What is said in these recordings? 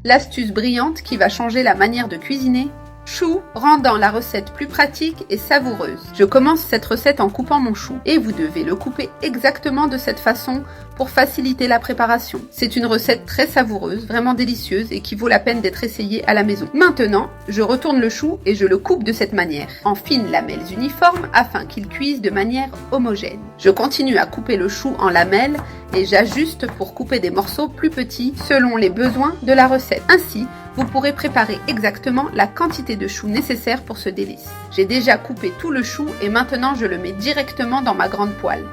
L'astuce brillante qui va changer la manière de cuisiner. Chou, rendant la recette plus pratique et savoureuse. Je commence cette recette en coupant mon chou et vous devez le couper exactement de cette façon pour faciliter la préparation. C'est une recette très savoureuse, vraiment délicieuse et qui vaut la peine d'être essayée à la maison. Maintenant, je retourne le chou et je le coupe de cette manière, en fines lamelles uniformes afin qu'il cuise de manière homogène. Je continue à couper le chou en lamelles et j'ajuste pour couper des morceaux plus petits selon les besoins de la recette. Ainsi, vous pourrez préparer exactement la quantité de chou nécessaire pour ce délice. J'ai déjà coupé tout le chou et maintenant je le mets directement dans ma grande poêle.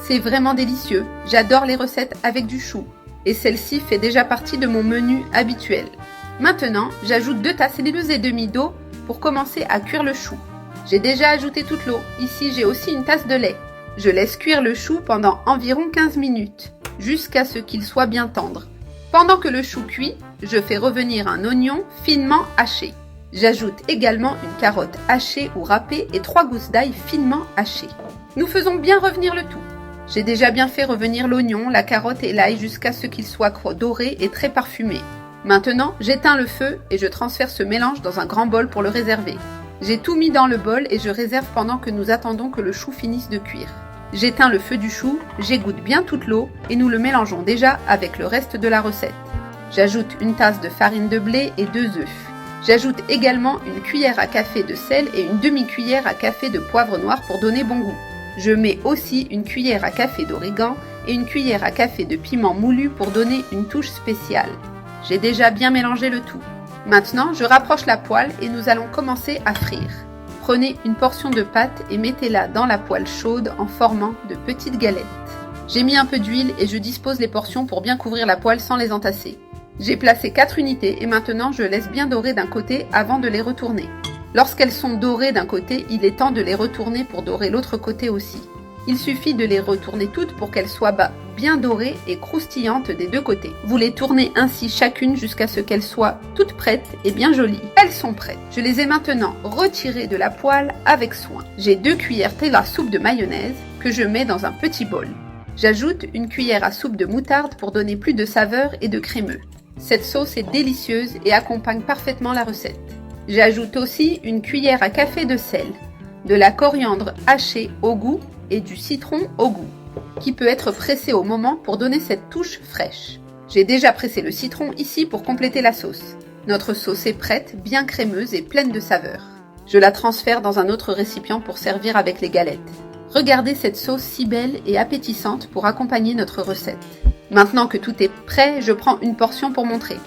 C'est vraiment délicieux, j'adore les recettes avec du chou et celle-ci fait déjà partie de mon menu habituel. Maintenant, j'ajoute 2 tasses et demie d'eau pour commencer à cuire le chou. J'ai déjà ajouté toute l'eau, ici j'ai aussi une tasse de lait. Je laisse cuire le chou pendant environ 15 minutes, jusqu'à ce qu'il soit bien tendre. Pendant que le chou cuit, je fais revenir un oignon finement haché. J'ajoute également une carotte hachée ou râpée et 3 gousses d'ail finement hachées. Nous faisons bien revenir le tout. J'ai déjà bien fait revenir l'oignon, la carotte et l'ail jusqu'à ce qu'ils soient dorés et très parfumés. Maintenant, j'éteins le feu et je transfère ce mélange dans un grand bol pour le réserver. J'ai tout mis dans le bol et je réserve pendant que nous attendons que le chou finisse de cuire. J'éteins le feu du chou, j'égoutte bien toute l'eau et nous le mélangeons déjà avec le reste de la recette. J'ajoute une tasse de farine de blé et 2 œufs. J'ajoute également une cuillère à café de sel et une demi-cuillère à café de poivre noir pour donner bon goût. Je mets aussi une cuillère à café d'origan et une cuillère à café de piment moulu pour donner une touche spéciale. J'ai déjà bien mélangé le tout. Maintenant, je rapproche la poêle et nous allons commencer à frire. Prenez une portion de pâte et mettez-la dans la poêle chaude en formant de petites galettes. J'ai mis un peu d'huile et je dispose les portions pour bien couvrir la poêle sans les entasser. J'ai placé 4 unités et maintenant je laisse bien dorer d'un côté avant de les retourner. Lorsqu'elles sont dorées d'un côté, il est temps de les retourner pour dorer l'autre côté aussi. Il suffit de les retourner toutes pour qu'elles soient bien dorées et croustillantes des 2 côtés. Vous les tournez ainsi chacune jusqu'à ce qu'elles soient toutes prêtes et bien jolies. Elles sont prêtes. Je les ai maintenant retirées de la poêle avec soin. J'ai 2 cuillères à soupe de mayonnaise que je mets dans un petit bol. J'ajoute une cuillère à soupe de moutarde pour donner plus de saveur et de crémeux. Cette sauce est délicieuse et accompagne parfaitement la recette. J'ajoute aussi une cuillère à café de sel, de la coriandre hachée au goût et du citron au goût, qui peut être pressé au moment pour donner cette touche fraîche. J'ai déjà pressé le citron ici pour compléter la sauce. Notre sauce est prête, bien crémeuse et pleine de saveur. Je la transfère dans un autre récipient pour servir avec les galettes. Regardez cette sauce si belle et appétissante pour accompagner notre recette. Maintenant que tout est prêt, je prends une portion pour montrer.